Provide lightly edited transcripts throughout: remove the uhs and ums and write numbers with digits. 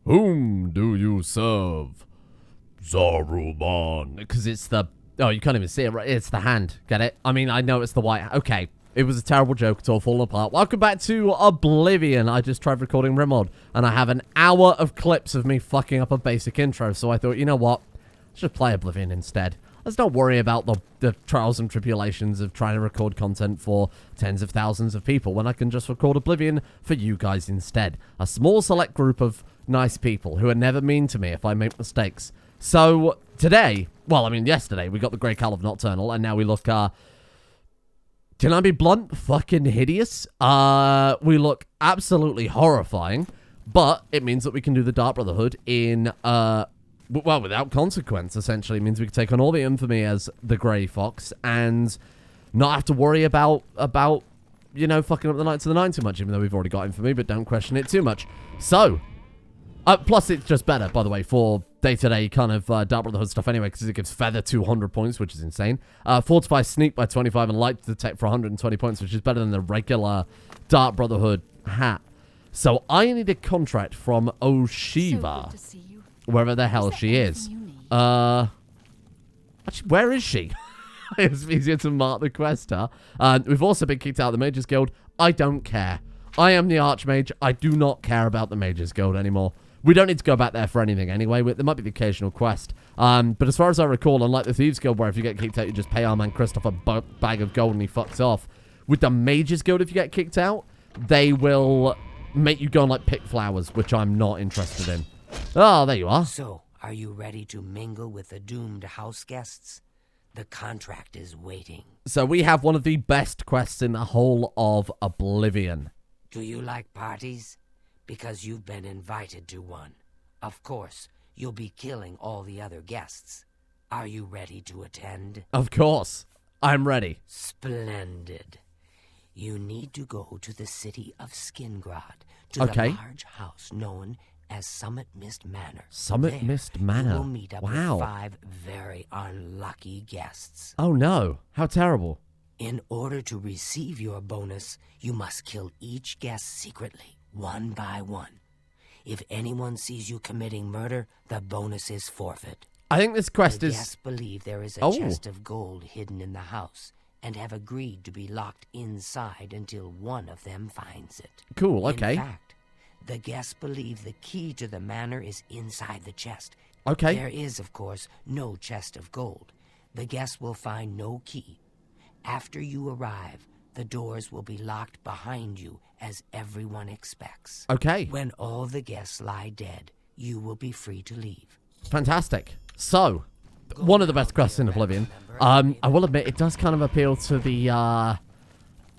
Whom do you serve? Saruman. Because it's the... Oh, you can't even see it, right? It's the hand. Get it? I mean, I know it's the white... Okay. It was a terrible joke. It's all falling apart. Welcome back to Oblivion. I just tried recording Rimod, and I have an hour of clips of me fucking up a basic intro, so I thought, you know what? Let's just play Oblivion instead. Let's not worry about the trials and tribulations of trying to record content for tens of thousands of people when I can just record Oblivion for you guys instead. A small select group of nice people who are never mean to me if I make mistakes. So, today, well, I mean, yesterday, we got the Grey Cowl of Nocturnal, and now we look, can I be blunt? Fucking hideous. We look absolutely horrifying, but it means that we can do the Dark Brotherhood in, well, without consequence, essentially. It means we can take on all the infamy as the Grey Fox and not have to worry about, you know, fucking up the Knights of the Nine too much, even though we've already got infamy, but don't question it too much. So, plus it's just better, by the way, for day-to-day kind of Dark Brotherhood stuff anyway, because it gives Feather 200 points, which is insane. Fortify Sneak by 25 and Light Detect for 120 points, which is better than the regular Dark Brotherhood hat. So I need a contract from Oshiva. So wherever the hell she is. Actually, where is she? It's easier to mark the quest, huh? We've also been kicked out of the Mages Guild. I don't care. I am the Archmage. I do not care about the Mages Guild anymore. We don't need to go back there for anything anyway. There might be the occasional quest. But as far as I recall, unlike the Thieves Guild, where if you get kicked out, you just pay our man Christoph a bag of gold and he fucks off. With the Mages Guild, if you get kicked out, they will make you go and, like, pick flowers, which I'm not interested in. Oh, there you are. So, are you ready to mingle with the doomed house guests? The contract is waiting. So we have one of the best quests in the whole of Oblivion. Do you like parties? Because you've been invited to one. Of course, you'll be killing all the other guests. Are you ready to attend? Of course. I'm ready. Splendid. You need to go to the city of Skingrad, to Okay. the large house known as Summit Mist Manor. Summit There, Mist Manor. You will meet up Wow. with 5 very unlucky guests. Oh no. How terrible. In order to receive your bonus, you must kill each guest secretly, one by one. If anyone sees you committing murder, the bonus is forfeit. I think this quest The is... guests believe there is a Oh. chest of gold hidden in the house and have agreed to be locked inside until one of them finds it. Cool, okay. In fact, the guests believe the key to the manor is inside the chest. Okay. There is, of course, no chest of gold. The guests will find no key. After you arrive, the doors will be locked behind you, as everyone expects. Okay. When all the guests lie dead, you will be free to leave. Fantastic. So, one of the best quests in Oblivion. I will admit, it does kind of appeal to the,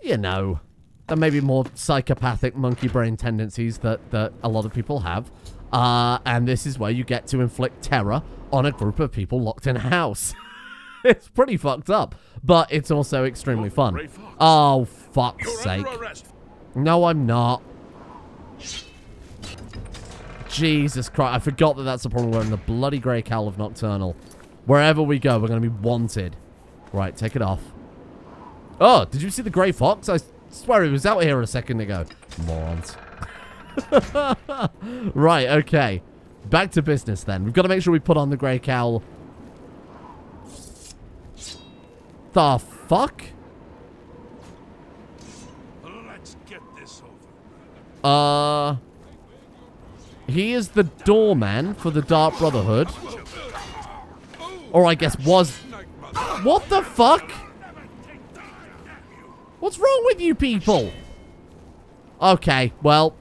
you know, the maybe more psychopathic monkey brain tendencies that a lot of people have. And this is where you get to inflict terror on a group of people locked in a house. It's pretty fucked up, but it's also extremely fun. Oh, fuck's sake. No, I'm not. Jesus Christ, I forgot that that's the problem. We're in the bloody Grey Cowl of Nocturnal. Wherever we go, we're going to be wanted. Right, take it off. Oh, did you see the Grey Fox? I swear he was out here a second ago. Morons. Right, okay. Back to business then. We've got to make sure we put on the Grey Cowl. The fuck? Let's get this over. He is the doorman for the Dark Brotherhood. Or I guess was... What the fuck? What's wrong with you people? Okay, well,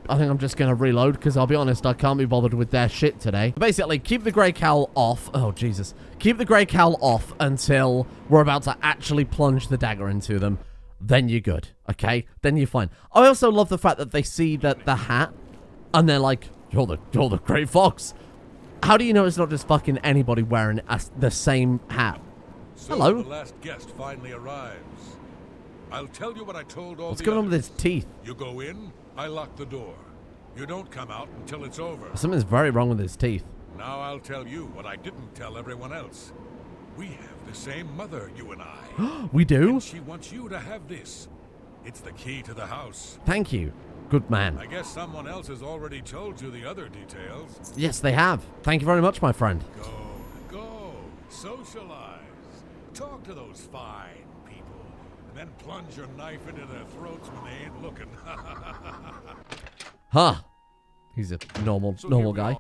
I think I'm just going to reload because I'll be honest, I can't be bothered with their shit today. Basically, keep the Grey Cowl off. Oh, Jesus. Keep the Grey Cowl off until we're about to actually plunge the dagger into them. Then you're good, okay? Then you're fine. I also love the fact that they see that the hat and they're like, you're the Grey Fox. How do you know it's not just fucking anybody wearing the same hat? So Hello? the last guest finally arrives. I'll tell you what I told all What's the going on with others. his teeth? You go in, I lock the door. You don't come out until it's over. Something's very wrong with his teeth. Now I'll tell you what I didn't tell everyone else. We have the same mother, you and I. We do? And she wants you to have this. It's the key to the house. Thank you. Good man. I guess someone else has already told you the other details. Yes, they have. Thank you very much, my friend. Go, socialize. Talk to those fine people, and then plunge your knife into their throats when they ain't looking. Huh. He's a normal guy.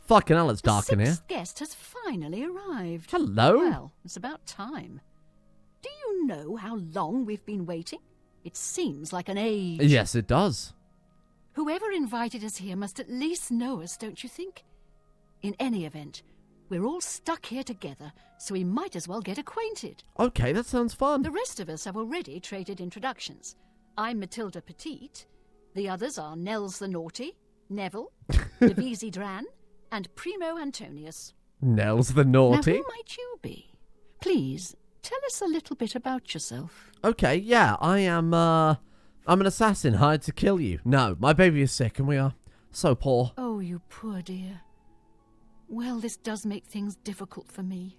Fucking hell, it's dark in here. The sixth guest has finally arrived. Hello? Well, it's about time. Do you know how long we've been waiting? It seems like an age. Yes, it does. Whoever invited us here must at least know us, don't you think? In any event, we're all stuck here together, so we might as well get acquainted. Okay, that sounds fun. The rest of us have already traded introductions. I'm Matilda Petite. The others are Nels the Naughty, Neville, Devisi Dran, and Primo Antonius. Nels the Naughty? Now, who might you be? Please, tell us a little bit about yourself. Okay, yeah, I'm an assassin hired to kill you. No, my baby is sick and we are so poor. Oh, you poor dear. Well, this does make things difficult for me.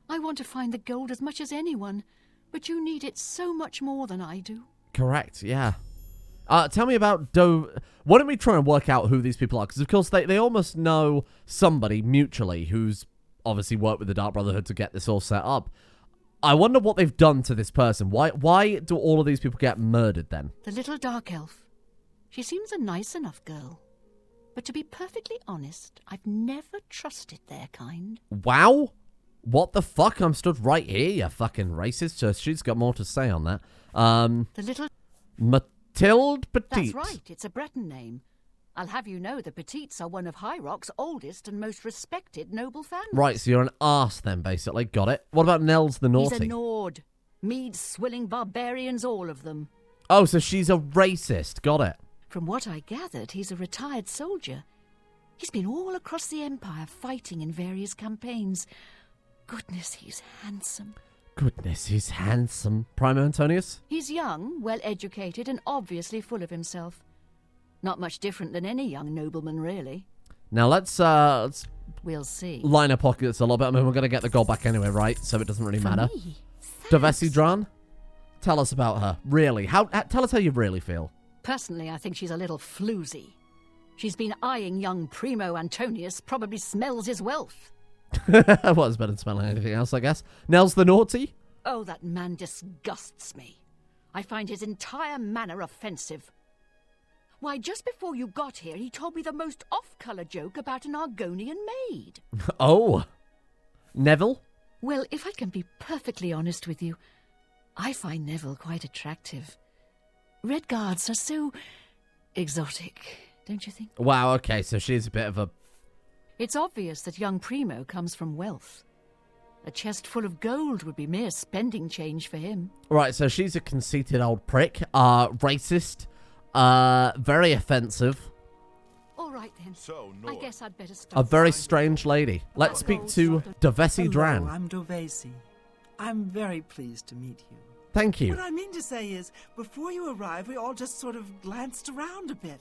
I want to find the gold as much as anyone, but you need it so much more than I do. Correct, yeah. Tell me about Why don't we try and work out who these people are? Because, of course, they almost know somebody mutually who's obviously worked with the Dark Brotherhood to get this all set up. I wonder what they've done to this person. Why do all of these people get murdered then? The little dark elf. She seems a nice enough girl. But to be perfectly honest, I've never trusted their kind. Wow. What the fuck? I'm stood right here, you fucking racist. So she's got more to say on that. The little... Mathilde Petite. That's right, it's a Breton name. I'll have you know the Petites are one of High Rock's oldest and most respected noble families. Right, so you're an arse then, basically. Got it. What about Nels the Naughty? He's a Nord. Mead-swilling barbarians, all of them. Oh, so she's a racist. Got it. From what I gathered, he's a retired soldier. He's been all across the Empire fighting in various campaigns. Goodness, he's handsome. Goodness, he's handsome. Primo Antonius? He's young, well-educated, and obviously full of himself. Not much different than any young nobleman, really. Now let's We'll see. line our pockets a little bit. I mean, we're going to get the gold back anyway, right? So it doesn't really matter. Me? Devisi Dran? Tell us about her. Really. Tell us how you really feel. Personally, I think she's a little floozy. She's been eyeing young Primo Antonius, probably smells his wealth. Well, it's better than smelling anything else, I guess. Nels the Naughty? Oh, that man disgusts me. I find his entire manner offensive. Why, just before you got here, he told me the most off-colour joke about an Argonian maid. Oh. Neville? Well, if I can be perfectly honest with you, I find Neville quite attractive. Red Guards are so exotic, don't you think? Wow, okay, so she's a bit of a... It's obvious that young Primo comes from wealth. A chest full of gold would be mere spending change for him. Right, so she's a conceited old prick, racist, very offensive. All right, then. So, I Nord. guess I'd better stop. A very strange lady. Let's speak to Devisi Dran. I'm Devisi. I'm very pleased to meet you. Thank you. What I mean to say is, before you arrived, we all just sort of glanced around a bit.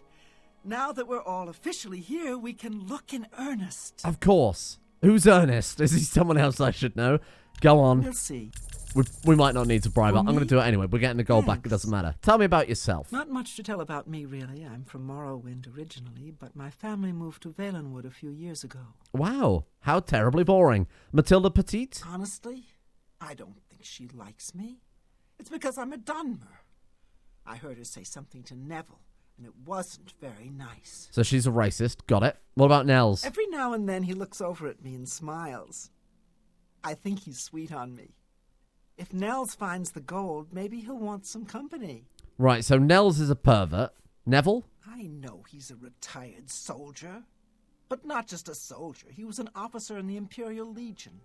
Now that we're all officially here, we can look in earnest. Of course. Who's Ernest? Is he someone else I should know? Go on. We'll see. We might not need to bribe her. I'm For going to me? do it anyway. We're getting the gold back. It Thanks. doesn't matter. Tell me about yourself. Not much to tell about me, really. I'm from Morrowind originally, but my family moved to Valenwood a few years ago. Wow. How terribly boring. Matilda Petite? Honestly, I don't think she likes me. It's because I'm a Dunmer. I heard her say something to Neville, and it wasn't very nice. So she's a racist. Got it. What about Nels? Every now and then he looks over at me and smiles. I think he's sweet on me. If Nels finds the gold, maybe he'll want some company. Right, so Nels is a pervert. Neville? I know he's a retired soldier. But not just a soldier. He was an officer in the Imperial Legion.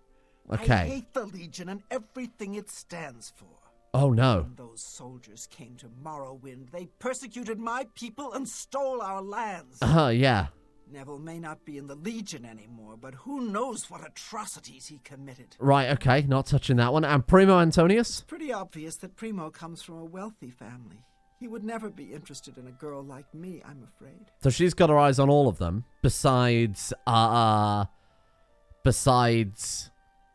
Okay. I hate the Legion and everything it stands for. Oh, no. When those soldiers came to Morrowind, they persecuted my people and stole our lands. Yeah. Neville may not be in the Legion anymore, but who knows what atrocities he committed. Right, okay. Not touching that one. And Primo Antonius? Pretty obvious that Primo comes from a wealthy family. He would never be interested in a girl like me, I'm afraid. So she's got her eyes on all of them, besides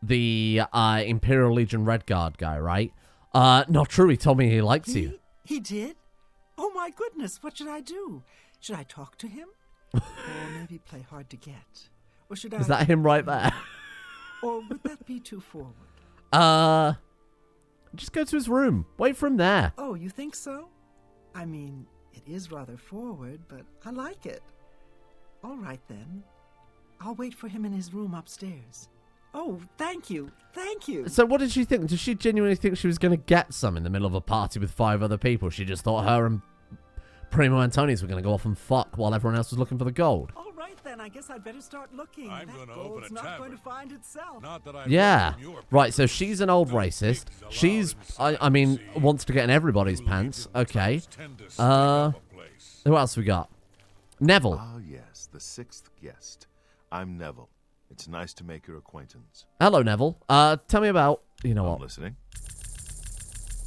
the Imperial Legion Red Guard guy, right? Not true. He told me he likes you. He did? Oh my goodness, what should I do? Should I talk to him? Or maybe play hard to get? Or should I... Is that him right there? Or would that be too forward? Just go to his room. Wait for him there. Oh, you think so? I mean, it is rather forward, but I like it. All right, then. I'll wait for him in his room upstairs. Oh, thank you. Thank you. So what did she think? Did she genuinely think she was going to get some in the middle of a party with 5 other people? She just thought her and Primo Antonius were going to go off and fuck while everyone else was looking for the gold. All right, then. I guess I'd better start looking. I'm That gonna gold's open a not tavern. going to find itself. Not that I Yeah. your Right, so she's an old racist. She's, I mean, wants to get in everybody's pants. Okay. Who else we got? Neville. Ah, yes, the 6th guest. I'm Neville. It's nice to make your acquaintance. Hello, Neville. Tell me about, you know I'm what? listening.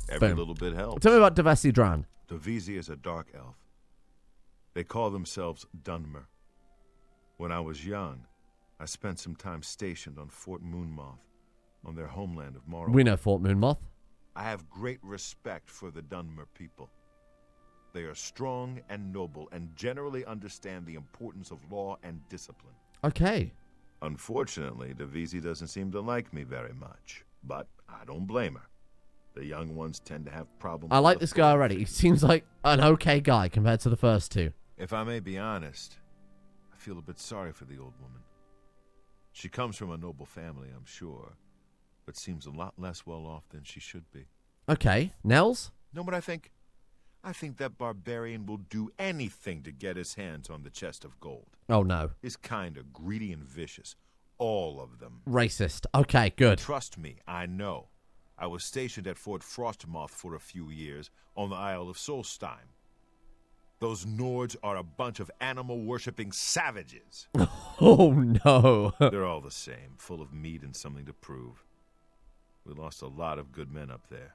Every Boom. little bit helps. Tell me about Devesi Dran. Devesi is a dark elf. They call themselves Dunmer. When I was young, I spent some time stationed on Fort Moonmoth, on their homeland of Morrowind. We know Fort Moonmoth. I have great respect for the Dunmer people. They are strong and noble and generally understand the importance of law and discipline. Okay. Unfortunately, Devesi doesn't seem to like me very much, but I don't blame her. The young ones tend to have problems. I like with this guy already. He seems like an okay guy compared to the first two. If I may be honest, I feel a bit sorry for the old woman. She comes from a noble family, I'm sure, but seems a lot less well off than she should be. Okay. Nels? Know what I think? I think that barbarian will do anything to get his hands on the chest of gold. Oh, no. His kind are greedy and vicious. All of them. Racist. Okay, good. Trust me, I know. I was stationed at Fort Frostmoth for a few years on the Isle of Solstheim. Those Nords are a bunch of animal-worshipping savages. Oh, no. They're all the same, full of meat and something to prove. We lost a lot of good men up there.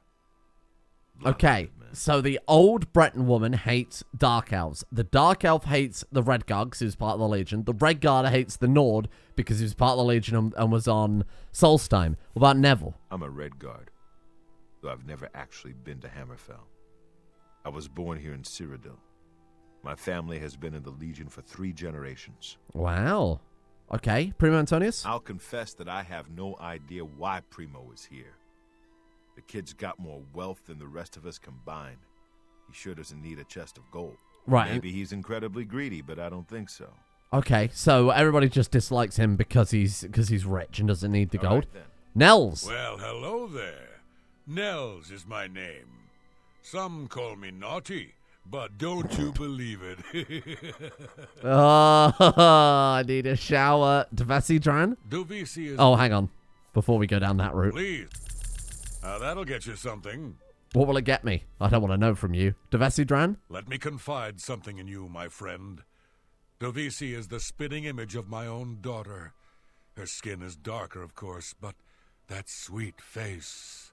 Okay, so the old Breton woman hates Dark Elves. The Dark Elf hates the Red Guard because he was part of the Legion. The Red Guard hates the Nord because he was part of the Legion and was on Solstheim. What about Neville? I'm a Red Guard, though I've never actually been to Hammerfell. I was born here in Cyrodiil. My family has been in the Legion for 3 generations. Wow. Okay, Primo Antonius? I'll confess that I have no idea why Primo is here. The kid's got more wealth than the rest of us combined. He sure doesn't need a chest of gold. Right. Maybe he's incredibly greedy, but I don't think so. Okay, so everybody just dislikes him because he's rich and doesn't need the All gold. right, then. Nels. Well, hello there. Nels is my name. Some call me naughty, but don't you believe it. Oh, I need a shower. Devesi Dran? Devesi is... Oh, hang on. Before we go down that route. Please. That'll get you something. What will it get me? I don't want to know from you. Devesi Dran? Let me confide something in you, my friend. Devesi is the spitting image of my own daughter. Her skin is darker, of course, but that sweet face.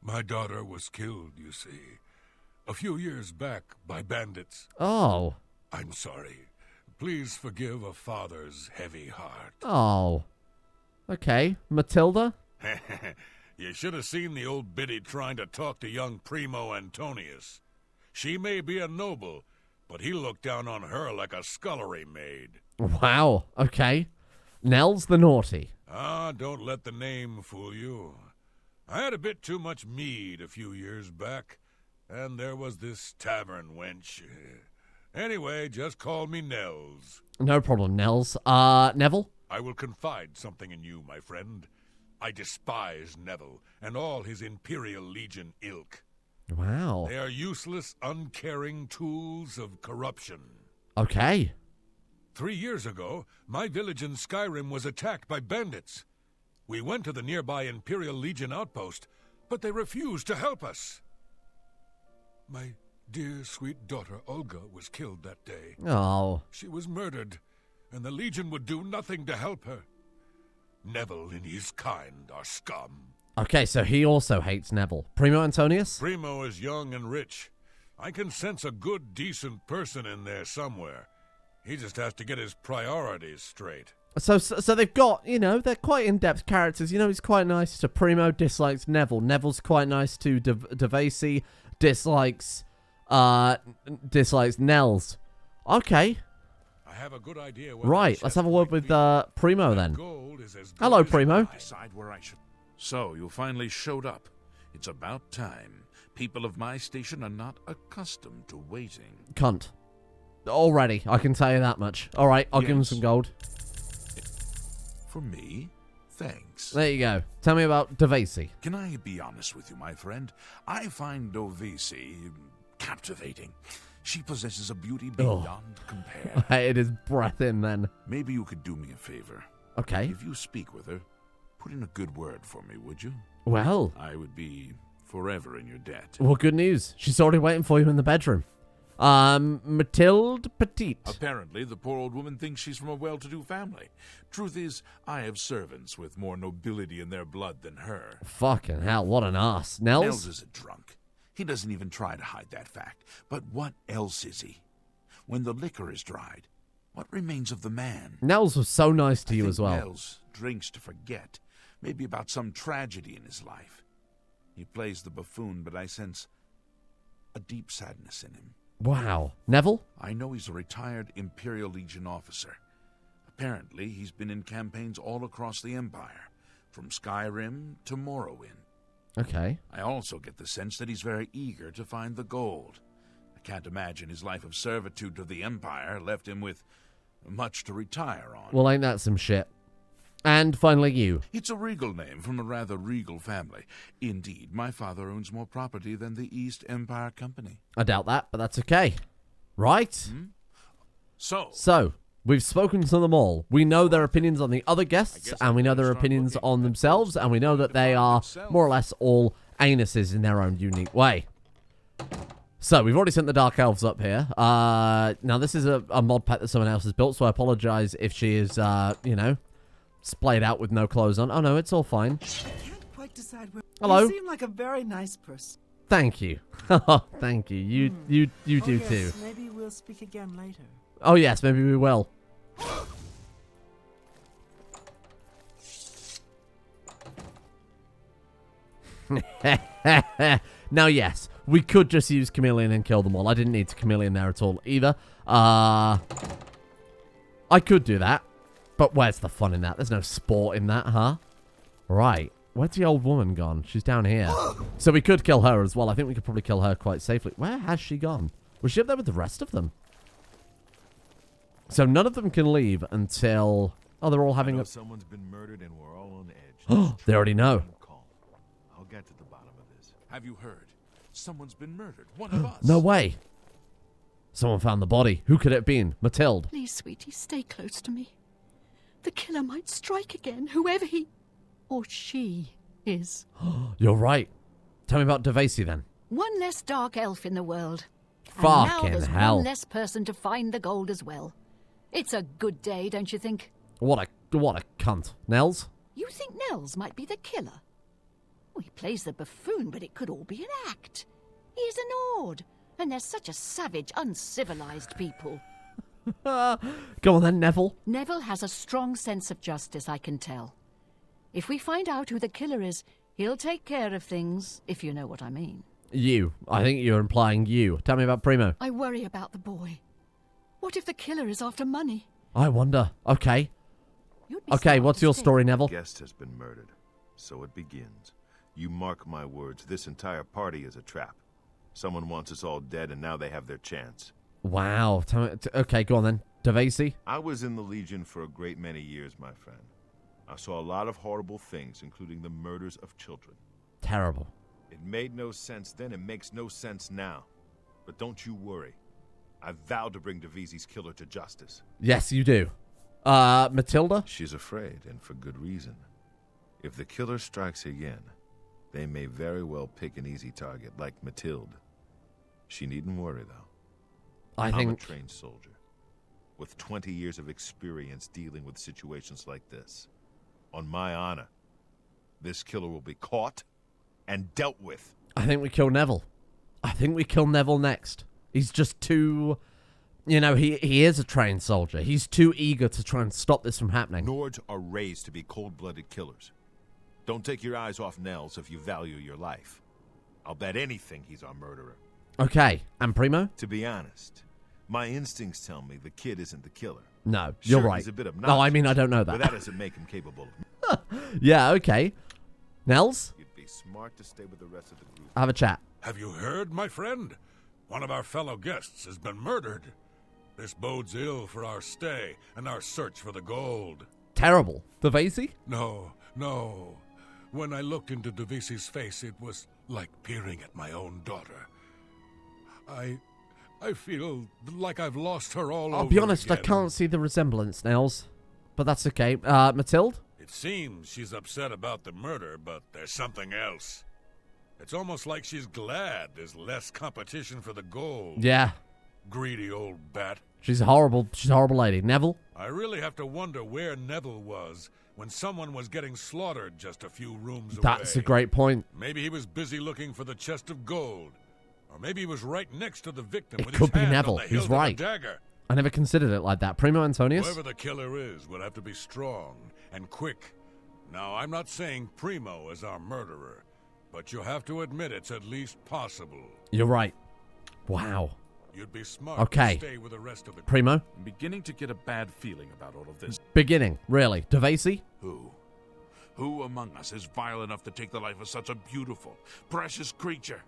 My daughter was killed, you see, a few years back by bandits. Oh. I'm sorry. Please forgive a father's heavy heart. Oh. Okay. Matilda? You should have seen the old biddy trying to talk to young Primo Antonius. She may be a noble, but he looked down on her like a scullery maid. Wow. Okay. Nels the naughty. Don't let the name fool you. I had a bit too much mead a few years back, and there was this tavern wench. Anyway, just call me Nels. No problem, Nels. Neville? I will confide something in you, my friend. I despise Neville and all his Imperial Legion ilk. Wow. They are useless, uncaring tools of corruption. Okay. 3 years ago, my village in Skyrim was attacked by bandits. We went to the nearby Imperial Legion outpost, but they refused to help us. My dear, sweet daughter, Olga, was killed that day. Oh. She was murdered, and the Legion would do nothing to help her. Neville and his kind are scum. Okay, so he also hates Neville. Primo Antonius? Primo is young and rich. I can sense a good, decent person in there somewhere. He just has to get his priorities straight. So they've got, they're quite in-depth characters. He's quite nice to Primo, dislikes Neville. Neville's quite nice to Devesi, dislikes dislikes Nels. Okay. I have a good idea where Right, that let's chest have a word might with be. Primo That then. gold is as good Hello, as Primo. mine. Decide where I should. So, you finally showed up. It's about time. People of my station are not accustomed to waiting. Cunt. Already, I can tell you that much. All right, I'll give him Yes. some gold. For me? Thanks. There you go. Tell me about Devasi. Can I be honest with you, my friend? I find Dovisi captivating. She possesses a beauty beyond compare. I hated his breath in then. Maybe you could do me a favor. Okay. If you speak with her, put in a good word for me, would you? Well, I would be forever in your debt. well, good news. She's already waiting for you in the bedroom. Mathilde Petite. Apparently, the poor old woman thinks she's from a well-to-do family. Truth is, I have servants with more nobility in their blood than her. Fucking hell, what an ass. Nels Nels? is a drunk. He doesn't even try to hide that fact. But what else is he? When the liquor is dried, what remains of the man? Nels was so nice to I you think as well. Nels drinks to forget, maybe about some tragedy in his life. He plays the buffoon, but I sense a deep sadness in him. Wow. Neville? I know he's a retired Imperial Legion officer. Apparently, he's been in campaigns all across the Empire, from Skyrim to Morrowind. Okay. I also get the sense that he's very eager to find the gold. I can't imagine his life of servitude to the Empire left him with much to retire on. Well, ain't that some shit? And finally you. It's a regal name from a rather regal family. Indeed, my father owns more property than the East Empire Company. I doubt that, but that's okay. Right? So, we've spoken to them all. We know their opinions on the other guests, and we know their opinions on themselves, and we know that they are more or less all anuses in their own unique way. So, we've already sent the Dark Elves up here. Now, this is a mod pack that someone else has built, so I apologize if she is, splayed out with no clothes on. Oh, no, it's all fine. Can't quite decide where. Hello? You seem like a very nice person. Thank you. Thank you. You do yes, too. Maybe we'll speak again later. Oh, yes, maybe we will. Now, yes, we could just use Chameleon and kill them all. I didn't need to Chameleon there at all either. I could do that, but where's the fun in that? There's no sport in that, huh? Right. Where's the old woman gone? She's down here. So we could kill her as well. I think we could probably kill her quite safely. Where has she gone? Was she up there with the rest of them? So none of them can leave until... Oh, they're all having a... Someone's been murdered and we're all on edge. Oh, they already know. Call. I'll get to the bottom of this. have you heard? Someone's been murdered. One of us. No way. Someone found the body. Who could it have been? Mathilde. Please, sweetie, stay close to me. The killer might strike again, whoever he or she is. You're right. Tell me about Devasi then. One less dark elf in the world. And Fucking now there's hell. one less person to find the gold as well. It's a good day, don't you think? What a cunt. Nels? You think Nels might be the killer? Well, he plays the buffoon, but it could all be an act. He is an Ord, and they're such a savage, uncivilized people. Go on then, Neville. Neville has a strong sense of justice, I can tell. If we find out who the killer is, he'll take care of things, if you know what I mean. You. I think you're implying you. Tell me about Primo. I worry about the boy. What if the killer is after money? I wonder. Okay. You'd be Okay, smart what's to your stay. story, Neville? Guest has been murdered. So it begins. You mark my words, this entire party is a trap. Someone wants us all dead, and now they have their chance. Wow. Okay, go on then. Devasi? I was in the Legion for a great many years, my friend. I saw a lot of horrible things, including the murders of children. Terrible. It made no sense then, it makes no sense now. But don't you worry. I vowed to bring Devisi's killer to justice. Yes, you do. Matilda? She's afraid, and for good reason. If the killer strikes again, they may very well pick an easy target, like Mathilde. She needn't worry, though. I'm a trained soldier, with 20 years of experience dealing with situations like this. On my honor, this killer will be caught and dealt with. I think we kill Neville. I think we kill Neville next. He's just too... You know, he is a trained soldier. He's too eager to try and stop this from happening. Nords are raised to be cold-blooded killers. Don't take your eyes off Nels if you value your life. I'll bet anything he's our murderer. Okay, and Primo? To be honest, my instincts tell me the kid isn't the killer. No, you're Sure, right. he's a bit No, I obnoxious, mean, I don't know But that. that doesn't make him capable of... Yeah, okay. Nels, You'd be smart to stay with the rest of the group. have a chat. Have you heard, my friend? One of our fellow guests has been murdered. This bodes ill for our stay and our search for the gold. Terrible. Devasi? No. When I looked into Devisi's face, it was like peering at my own daughter. I feel like I've lost her all over I'll be honest, again. I can't see the resemblance, Nels. But that's okay. Mathilde? It seems she's upset about the murder, but there's something else. It's almost like she's glad there's less competition for the gold. Yeah. Greedy old bat. She's a horrible lady. Neville? I really have to wonder where Neville was when someone was getting slaughtered just a few rooms away. That's a great point. Maybe he was busy looking for the chest of gold. Or maybe he was right next to the victim It with could his be hand Neville. on the He's hilt right. of a dagger. I never considered it like that. Primo Antonius? Whoever the killer is will have to be strong and quick. Now, I'm not saying Primo is our murderer, but you have to admit it's at least possible. You're right. Wow. You'd be smart Okay. to stay with the rest of the Primo? I'm beginning to get a bad feeling about all of this. Beginning. Really. Devasi? Who among us is vile enough to take the life of such a beautiful, precious creature?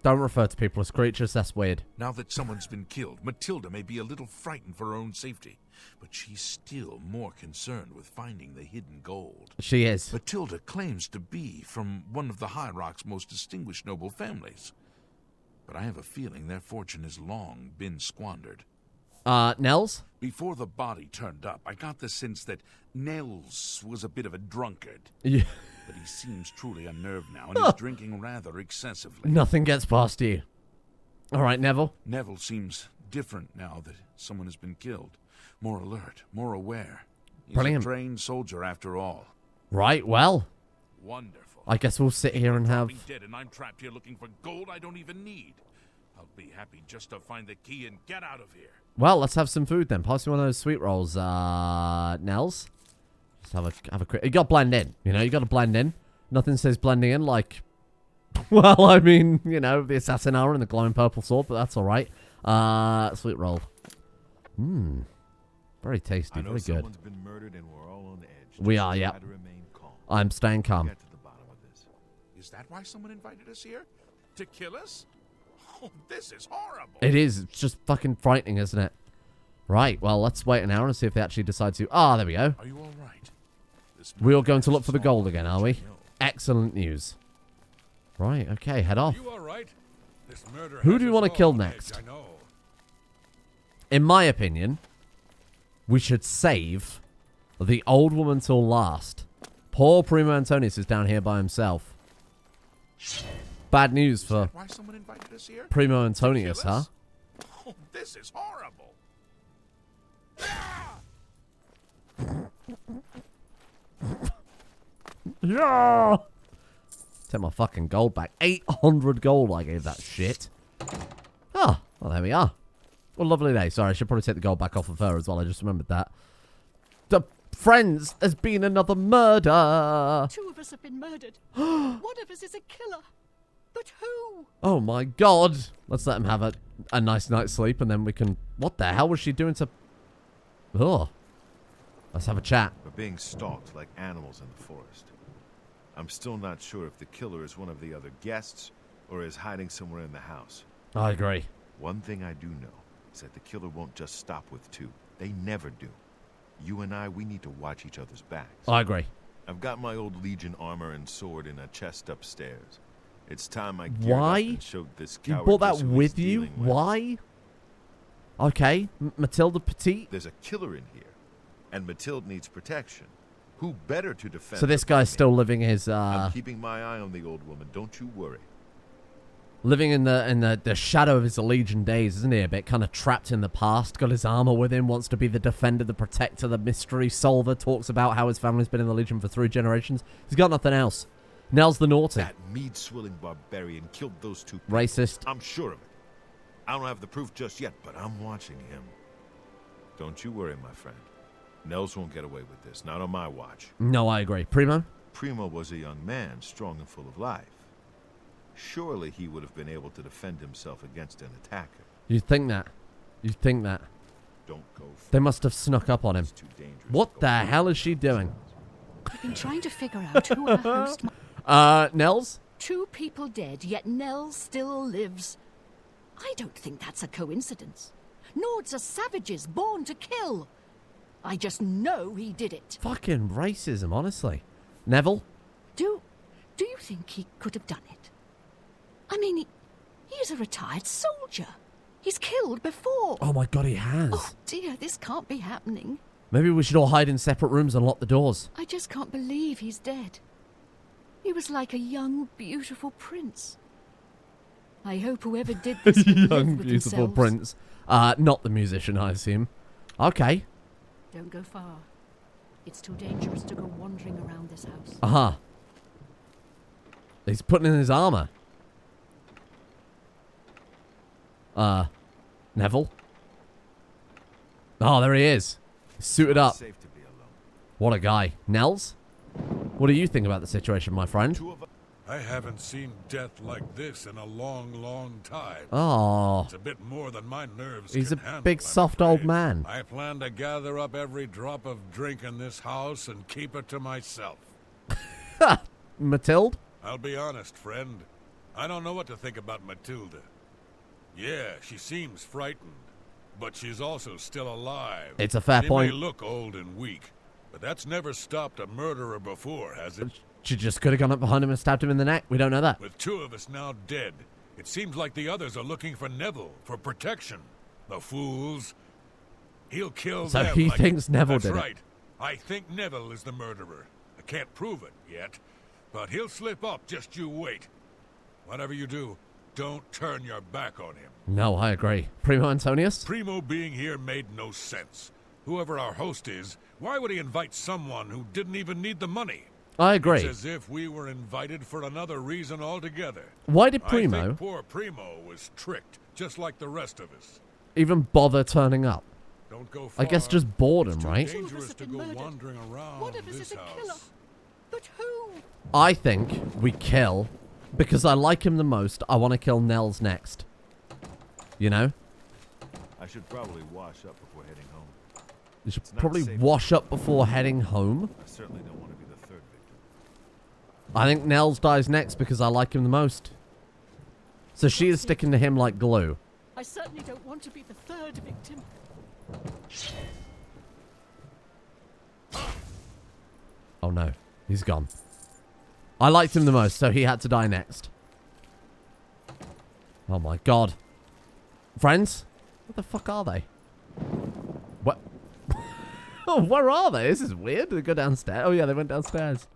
Don't refer to people as creatures. That's weird. Now that someone's been killed, Matilda may be a little frightened for her own safety, but she's still more concerned with finding the hidden gold. She is. Matilda claims to be from one of the High Rock's most distinguished noble families, but I have a feeling their fortune has long been squandered. Nels? Before the body turned up, I got the sense that Nels was a bit of a drunkard. Yeah. But he seems truly unnerved now and is drinking rather excessively. Nothing gets past you. All right, Neville. Neville seems different now that someone has been killed. More alert, more aware. He's Brilliant. a trained soldier after all. Right, well, Wonderful. I guess we'll sit here and have... Dropping dead and I'm trapped here looking for gold I don't even need. I'll be happy just to find the key and get out of here. Well, let's have some food then. Pass me one of those sweet rolls, Nels. Just have a quick... You got to blend in, you know? You got to blend in. Nothing says blending in like... Well, I mean, you know, the assassin hour and the glowing purple sword, but that's all right. Sweet roll. Mmm. Very tasty, I know very good. someone's been murdered and we're all on edge. We Just are, try yeah. to remain calm. I'm staying calm. Get to the bottom of this. Is that why someone invited us here? To kill us? Oh, this is horrible. It is. It's just fucking frightening, isn't it? Right, well, let's wait an hour and see if they actually decide to... Ah, there we go. Are you all right? This We are murder going to is look for the far gold from again, what are we? you know. Excellent news. Right, okay, head off. You all right? This murder Who has do you us wanna all kill on edge, next? I know. In my opinion, we should save the old woman till last. Poor Primo Antonius is down here by himself. Bad news Is for that why someone invited us here? Primo Antonius, Kill huh? us? Oh, this is horrible. Yeah! Take my fucking gold back. 800 gold I gave that shit. Oh, well, there we are. What a lovely day. Sorry, I should probably take the gold back off of her as well. I just remembered that. The friends, there's been another murder. 2 of us have been murdered. One of us is a killer. But who? Oh my god. Let's let him have a nice night's sleep and then we can... What the hell was she doing to... Oh. Let's have a chat. We're being stalked like animals in the forest. I'm still not sure if the killer is one of the other guests or is hiding somewhere in the house. I agree. One thing I do know is that the killer won't just stop with 2. They never do. You and I, we need to watch each other's backs. I agree. I've got my old Legion armor and sword in a chest upstairs. It's time I geared Why? up and showed this You coward brought that just who he's with you? dealing with. Why? Okay. Matilda Petite. There's a killer in here, and Matilda needs protection. Who better to defend So this her than guy's me? still living his I'm keeping my eye on the old woman. Don't you worry. living in the shadow of his Legion days, isn't he? A bit kind of trapped in the past. Got his armor with him. Wants to be the defender, the protector, the mystery solver. Talks about how his family's been in the Legion for 3 generations. He's got nothing else. Nell's the naughty. That mead-swilling barbarian killed those 2 people. Racist. I'm sure of it. I don't have the proof just yet, but I'm watching him. Don't you worry, my friend. Nels won't get away with this. Not on my watch. No, I agree. Primo? Primo was a young man, strong and full of life. Surely he would have been able to defend himself against an attacker. You'd think that. You'd think that. Don't go. They must have snuck up on him. It's too dangerous. What the hell is she doing? I've been trying to figure out who our host Nels? 2 people dead, yet Nell still lives. I don't think that's a coincidence. Nords are savages born to kill. I just know he did it. Fucking racism, honestly. Neville? Do you think he could have done it? I mean, he's a retired soldier. He's killed before. Oh my god, he has. Oh dear, this can't be happening. Maybe we should all hide in separate rooms and lock the doors. I just can't believe he's dead. He was like a young, beautiful prince. I hope whoever did this will live Young, with beautiful themselves. prince. Not the musician, I assume. Okay. Don't go far. It's too dangerous to go wandering around this house. Aha. He's putting in his armor. Neville? Oh, there he is. He's suited up. Safe to be alone. What a guy. Nels? What do you think about the situation, my friend? I haven't seen death like this in a long, long time. Oh, It's a bit more than my nerves he's a can handle, big, I'm soft old afraid. man. I plan to gather up every drop of drink in this house and keep it to myself. Matilde? I'll be honest, friend. I don't know what to think about Matilda. Yeah, she seems frightened, but she's also still alive. It's a fair point. She may look old and weak, but that's never stopped a murderer before, has it? She just could have gone up behind him and stabbed him in the neck. We don't know that. With 2 of us now dead, it seems like the others are looking for Neville for protection. The fools. He'll kill So them. he thinks Neville That's did it. right. I think Neville is the murderer. I can't prove it yet, but he'll slip up. Just you wait. Whatever you do, don't turn your back on him. No, I agree. Primo Antonius? Primo being here made no sense. Whoever our host is, why would he invite someone who didn't even need the money? I It's agree. as if we were invited for another reason altogether. Why did I Primo think poor Primo was tricked, just like the rest of us. even bother turning up? Don't go far. I guess just boredom, It's too right? dangerous to been go murdered. wandering around One of us this is a house. killer. But who? I think we kill because I like him the most. I want to kill Nels next. You know? I should probably wash up before heading home. You should It's not probably safe. wash up before heading home. I certainly don't want to be the 3rd victim. I think Nels dies next because I like him the most. So she is sticking to him like glue. I certainly don't want to be the 3rd victim. Oh no, he's gone. I liked him the most, so he had to die next. Oh my god. Friends? What the fuck are they? What? Oh, where are they? This is weird. They go downstairs. Oh yeah, they went downstairs.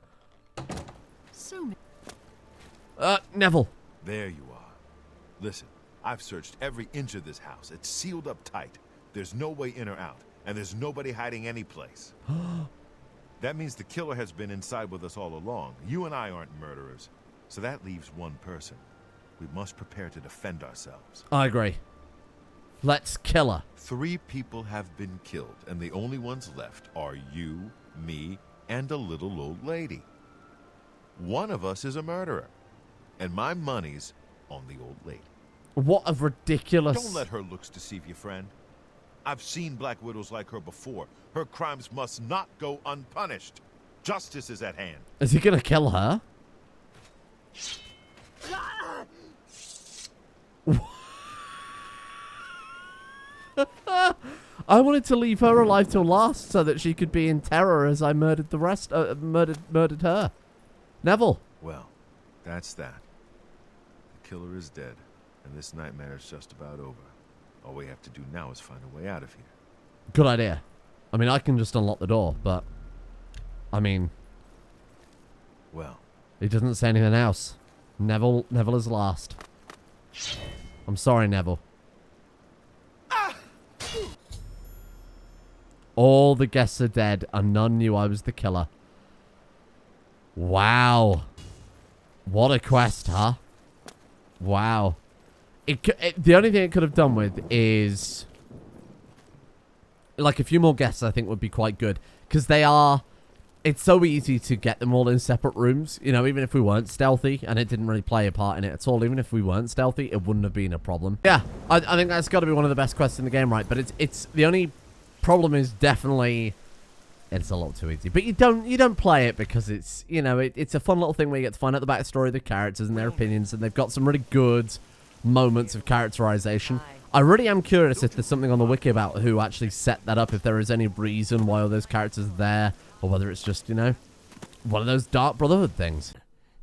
So many. Neville. There you are. Listen, I've searched every inch of this house. It's sealed up tight. There's no way in or out, and there's nobody hiding any place. That means the killer has been inside with us all along. You and I aren't murderers, so that leaves one person. We must prepare to defend ourselves. I agree. Let's kill her. 3 people have been killed, and the only ones left are you, me, and a little old lady. One of us is a murderer, and my money's on the old lady. What a ridiculous... Don't let her looks deceive you, friend. I've seen Black Widows like her before. Her crimes must not go unpunished. Justice is at hand. Is he gonna kill her? I wanted to leave her alive till last so that she could be in terror as I murdered the rest. Murdered her. Neville. Well, that's that. The killer is dead, and this nightmare is just about over. All we have to do now is find a way out of here. Good idea. I mean, I can just unlock the door, but... I mean... Well, He doesn't say anything else. Neville is last. I'm sorry, Neville. All the guests are dead, and none knew I was the killer. Wow. What a quest, huh? Wow. The only thing it could have done with is... like, a few more guests, I think, would be quite good. Because they are it's so easy to get them all in separate rooms. You know, even if we weren't stealthy, and it didn't really play a part in it at all, even if we weren't stealthy, it wouldn't have been a problem. Yeah, I think that's got to be one of the best quests in the game, right? But it's the only problem is definitely it's a little too easy. But you don't play it because it's, you know, it's a fun little thing where you get to find out the backstory of the characters and their opinions, and they've got some really good moments of characterization. I really am curious if there's something on the wiki about who actually set that up, if there is any reason why all those characters are there, or whether it's just, you know, one of those Dark Brotherhood things.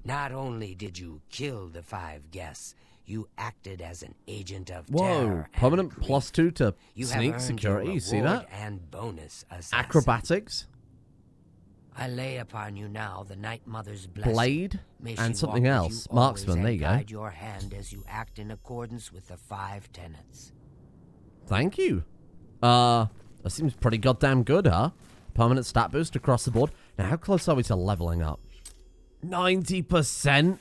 Not only did you kill the 5 guests, you acted as an agent of Whoa, terror permanent and +2 to you sneak have security, earned you see your that? reward and bonus assassin. Acrobatics, I lay upon you now the Night Mother's blessing. blade, May and she something walk with else. you Marksman, always there you and go. guide your hand as you act in accordance with the 5 tenets. Thank you. That seems pretty goddamn good, huh? Permanent stat boost across the board. Now, how close are we to leveling up? 90%?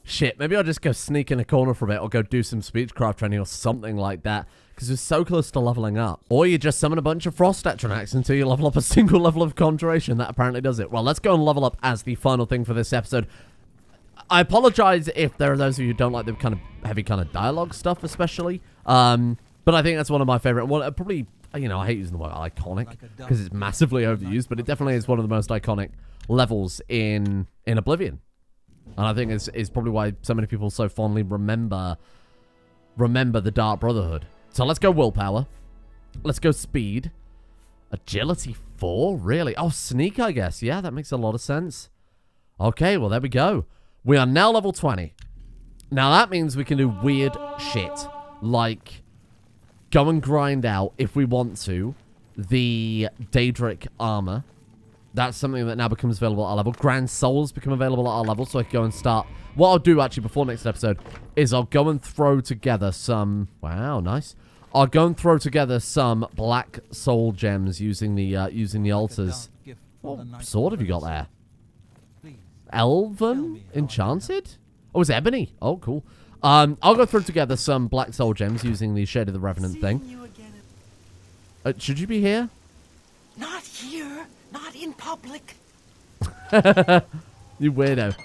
Shit, maybe I'll just go sneak in a corner for a bit or go do some speechcraft training or something like that, because we're so close to leveling up. Or you just summon a bunch of frost atronachs until you level up a single level of conjuration. That apparently does it. Well, let's go and level up as the final thing for this episode. I apologize if there are those of you who don't like the kind of heavy kind of dialogue stuff, especially. But I think that's one of my favorite. Well, probably, you know, I hate using the word iconic because it's massively overused, but it definitely is one of the most iconic levels in Oblivion. And I think it's probably why so many people so fondly remember the Dark Brotherhood. So let's go willpower. Let's go speed. Agility 4? Really? Oh, sneak, I guess. Yeah, that makes a lot of sense. Okay, well, there we go. We are now level 20. Now, that means we can do weird shit. Like, go and grind out, if we want to, the Daedric armor. That's something that now becomes available at our level. Grand Souls become available at our level, so I can go and start. What I'll do, actually, before next episode, is I'll go and throw together some... Wow, nice. I'll go and throw together some Black Soul gems using the altars. What sword have you got there? Elven? Enchanted? Oh, it's ebony. Oh, cool. I'll go throw together some Black Soul gems using the Shade of the Revenant thing. Should you be here? Not here. Not in public. You weirdo.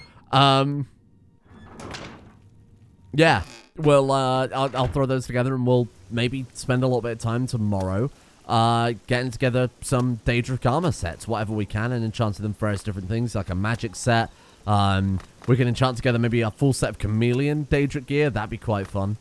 Yeah. Well, I'll throw those together and we'll maybe spend a little bit of time tomorrow getting together some Daedric armor sets, whatever we can, and enchanting them for various different things, like a magic set. We can enchant together maybe a full set of chameleon Daedric gear. That'd be quite fun.